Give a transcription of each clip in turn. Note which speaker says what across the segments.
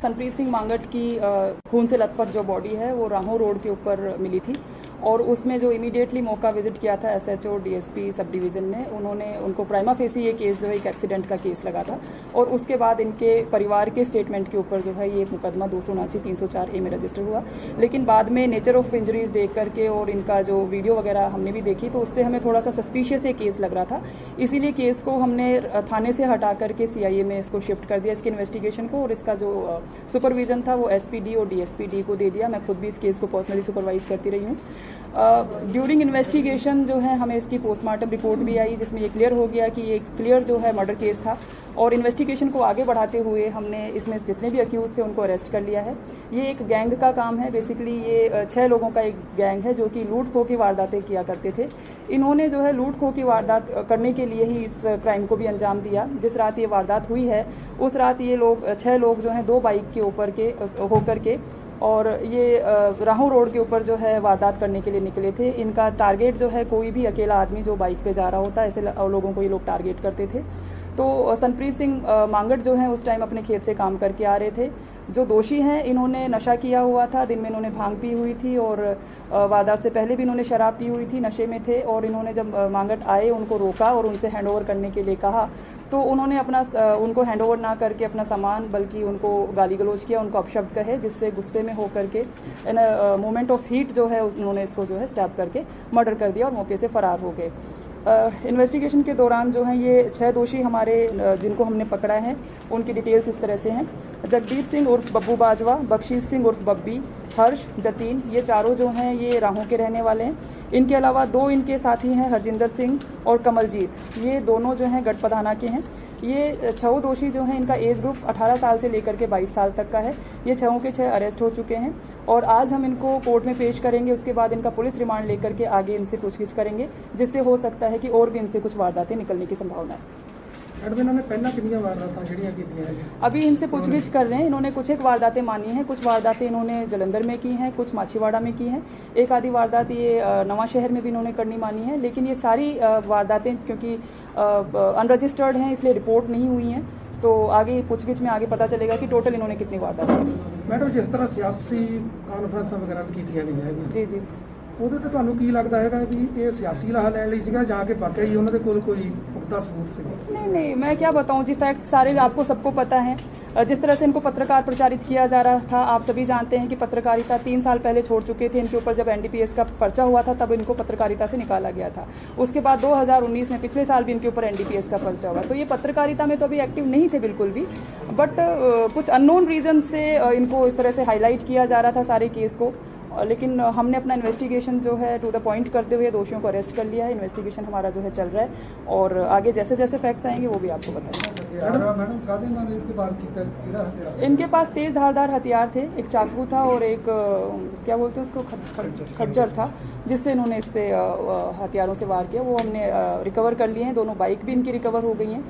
Speaker 1: सनप्रीत सिंह मांगट की खून से लथपथ जो बॉडी है वो राहों रोड के ऊपर मिली थी और उसमें जो इमीडिएटली मौका विजिट किया था एसएचओ डीएसपी सब डिवीज़न ने, उन्होंने उनको प्राइमा फेसी ये केस जो है एक एक्सीडेंट का केस लगा था और उसके बाद इनके परिवार के स्टेटमेंट के ऊपर जो है ये मुकदमा 279/304A में रजिस्टर हुआ। लेकिन बाद में नेचर ऑफ इंजरीज देख करके और इनका जो वीडियो वगैरह हमने भी देखी तो उससे हमें थोड़ा सा सस्पिशियस ये केस लग रहा था, इसीलिए केस को हमने थाने से हटा करके सीआईए में इसको शिफ्ट कर दिया, इसके इन्वेस्टिगेशन को, और इसका जो सुपरविजन था वो एसपीडी और डीएसपीडी को दे दिया। मैं खुद भी इस केस को पर्सनली सुपरवाइज करती रही हूँ। ड्यूरिंग इन्वेस्टिगेशन जो है हमें इसकी पोस्टमार्टम रिपोर्ट भी आई जिसमें ये क्लियर हो गया कि ये एक क्लियर जो है मर्डर केस था और इन्वेस्टिगेशन को आगे बढ़ाते हुए हमने इसमें जितने भी अक्यूज़ थे उनको अरेस्ट कर लिया है। ये एक गैंग का काम है, बेसिकली ये 6 लोगों का एक गैंग है जो कि लूट खो की वारदातें किया करते थे। इन्होंने जो है लूट खो की वारदात करने के लिए ही इस क्राइम को भी अंजाम दिया। जिस रात ये वारदात हुई है उस रात ये लोग 6 लोग जो हैं 2 बाइक के ऊपर के होकर के और ये राहों रोड के ऊपर जो है वारदात करने के लिए निकले थे। इनका टारगेट जो है कोई भी अकेला आदमी जो बाइक पे जा रहा होता है, ऐसे लोगों को ये लोग टारगेट करते थे। तो सनप्रीत सिंह मांगट जो हैं उस टाइम अपने खेत से काम करके आ रहे थे। जो दोषी हैं इन्होंने नशा किया हुआ था, दिन में इन्होंने भांग पी हुई थी और वारदात से पहले भी इन्होंने शराब पी हुई थी, नशे में थे। और इन्होंने जब मांगट आए उनको रोका और उनसे हैंडओवर करने के लिए कहा तो उन्होंने उनको हैंडओवर ना करके अपना सामान, बल्कि उनको गाली गलौज किया, उनको अपशब्द कहे, जिससे गुस्से में होकर के इन मोमेंट ऑफ हीट जो है उन्होंने इसको जो है स्टैप करके मर्डर कर दिया और मौके से फरार हो गए। इन्वेस्टिगेशन के दौरान जो हैं ये 6 दोषी हमारे जिनको हमने पकड़ा है उनकी डिटेल्स इस तरह से हैं। जगदीप सिंह उर्फ बब्बू बाजवा, बख्शीश सिंह उर्फ बब्बी, हर्ष, जतीन, ये चारों जो हैं ये राहों के रहने वाले हैं। इनके अलावा 2 इनके साथी हैं हरजिंदर सिंह और कमलजीत, ये दोनों जो हैं गढ़पधाना के हैं। ये 6 दोषी जो हैं इनका एज ग्रुप 18 साल से लेकर के 22 साल तक का है। ये 6 के 6 अरेस्ट हो चुके हैं और आज हम इनको कोर्ट में पेश करेंगे। उसके बाद इनका पुलिस रिमांड लेकर के आगे इनसे पूछगिछ करेंगे, जिससे हो सकता है कि और भी इनसे कुछ वारदातें निकलने की संभावना है। अभी इनसे पूछगिछ कर रहे हैं। इन्होंने कुछ एक वारदातें मानी हैं, कुछ वारदातें इन्होंने जलंधर में की हैं, कुछ माछीवाड़ा में की हैं, एक आधी वारदात ये नवा शहर में भी इन्होंने करनी मानी है। लेकिन ये सारी वारदातें क्योंकि अनरजिस्टर्ड हैं इसलिए रिपोर्ट नहीं हुई हैं, तो आगे पूछगिछ में आगे पता चलेगा कि टोटल इन्होंने कितनी वारदातें करी।
Speaker 2: मैडम, जिस तरह सियासी कॉन्फ्रेंस वगैरह की
Speaker 1: जी जी
Speaker 2: ਉਹਦੇ ਤੇ ਤੁਹਾਨੂੰ ਕੀ ਲੱਗਦਾ ਹੈਗਾ ਵੀ ਇਹ ਸਿਆਸੀ ਲਾਹਾ ਲੈਣ ਲਈ ਸੀਗਾ ਜਾਂ ਕਿ ਵਾਕਈ ਹੀ ਉਹਨਾਂ ਦੇ ਕੋਲ ਕੋਈ ਪੁਖਤਾ सबूत ਸੀ?
Speaker 1: नहीं, मैं क्या बताऊं जी, फैक्ट सारे आपको सबको पता है। जिस तरह से इनको पत्रकार प्रचारित किया जा रहा था, आप सभी जानते हैं कि पत्रकारिता 3 साल पहले छोड़ चुके थे। इनके ऊपर जब एनडीपीएस का पर्चा हुआ था तब इनको पत्रकारिता से निकाला गया था। उसके बाद 2019 में पिछले साल भी इनके ऊपर एनडीपीएस का पर्चा हुआ, तो ये पत्रकारिता में तो अभी एक्टिव नहीं थे बिल्कुल भी। बट कुछ अननोन रीज़न से इनको इस तरह से हाईलाइट किया जा रहा था सारे केस को। लेकिन हमने अपना इन्वेस्टिगेशन जो है टू द पॉइंट करते हुए दोषियों को अरेस्ट कर लिया है। इन्वेस्टिगेशन हमारा जो है चल रहा है और आगे जैसे जैसे फैक्ट्स आएंगे वो भी आपको बताएंगे। इनके पास तेज़ धारदार हथियार थे, एक चाकू था और एक क्या बोलते हैं उसको, खज्जर था, जिससे इन्होंने इस पे हथियारों से वार किया। वो हमने रिकवर कर लिए हैं। दोनों बाइक भी इनकी रिकवर हो गई हैं।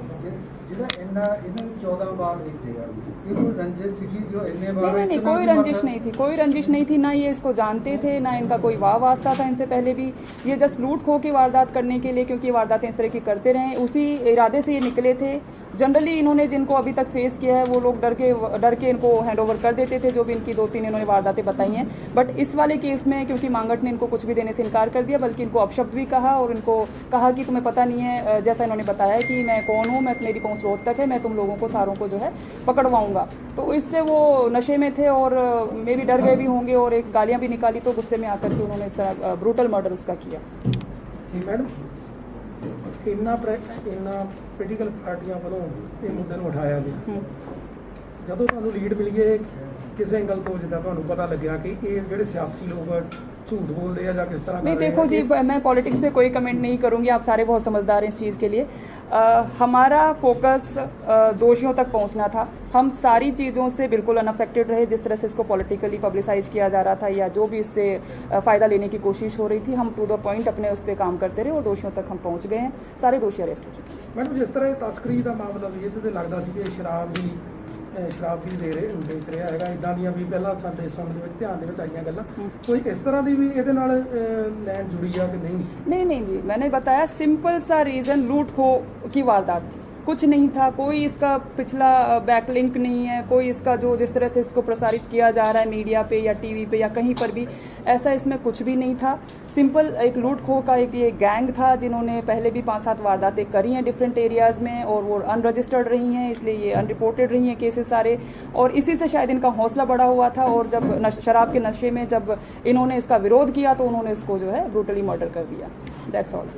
Speaker 1: नहीं, कोई रंजिश नहीं थी, कोई रंजिश नहीं थी। ना ये इसको जानते थे, ना इनका कोई वाह वास्ता था इनसे पहले भी। ये जस्ट लूट खो के वारदात करने के लिए, क्योंकि वारदातें इस तरह की करते रहे, उसी इरादे से ये निकले थे। जनरली इन्होंने जिनको अभी तक फेस किया है वो लोग डर के इनको हैंडओवर कर देते थे, जो भी इनकी 2-3 इन्होंने वारदातें बताई हैं। बट इस वाले केस में क्योंकि मांगट ने इनको कुछ भी देने से इनकार कर दिया, बल्कि इनको अपशब्द भी कहा और इनको कहा कि तुम्हें पता नहीं है, जैसा इन्होंने बताया कि मैं कौन हूँ, मेरी पहुँच बहुत तक है, मैं तुम लोगों को सारों को जो है पकड़वाऊँगा। तो इससे वो नशे में थे और मे भी डर गए भी होंगे और एक गालियाँ भी निकाली, तो गुस्से में आकर के उन्होंने इस तरह ब्रूटल मर्डर उसका किया।
Speaker 2: मैडम, इन्ना पोलिटिकल पार्टियां वालों ये मुद्दे ਨੂੰ ਉਠਾਇਆ ਗਿਆ, ਜਦੋਂ ਤੁਹਾਨੂੰ ਲੀਡ ਮਿਲੀ ਹੈ किस एंगल तो जिदा ਤੁਹਾਨੂੰ पता लग्या कि ये ਜਿਹੜੇ सियासी लोग झूठ बोलते हैं या किस तरह?
Speaker 1: नहीं, देखो जी, मैं पॉलिटिक्स पे कोई कमेंट नहीं करूँगी, आप सारे बहुत समझदार हैं इस चीज़ के लिए। हमारा फोकस दोषियों तक पहुँचना था। हम सारी चीज़ों से बिल्कुल अनअफेक्टेड रहे। जिस तरह से इसको पॉलिटिकली पब्लिसाइज किया जा रहा था या जो भी इससे फ़ायदा लेने की कोशिश हो रही थी, हम टू द पॉइंट अपने उस पर काम करते रहे और दोषियों तक हम पहुँच गए हैं। सारे दोषी अरेस्ट हो चुके हैं।
Speaker 2: मैडम, जिस तरह तस्करी का मामला भी ये लगता है कि शराब भी बेच रहा है, इदा दी भी पहला साडे सुनने में ध्यान में आईयां गल्लां, कोई इस तरह की भी ये लैन जुड़ी है कि नहीं?
Speaker 1: नहीं जी, मैंने बताया सिंपल सा रीज़न, लूट खो की वारदात थी। कुछ नहीं था, कोई इसका पिछला बैकलिंक नहीं है, कोई इसका जो जिस तरह से इसको प्रसारित किया जा रहा है मीडिया पे या टीवी पे या कहीं पर भी, ऐसा इसमें कुछ भी नहीं था। सिंपल एक लूट खो का एक ये गैंग था जिन्होंने पहले भी 5-7 वारदातें करी हैं डिफरेंट एरियाज़ में, और वो अनरजिस्टर्ड रही हैं, इसलिए ये अनरिपोर्टेड रही हैं केसेस सारे, और इसी से शायद इनका हौसला बढ़ा हुआ था। और जब शराब के नशे में जब इन्होंने इसका विरोध किया तो उन्होंने इसको जो है ब्रूटली मर्डर कर दिया। That's all.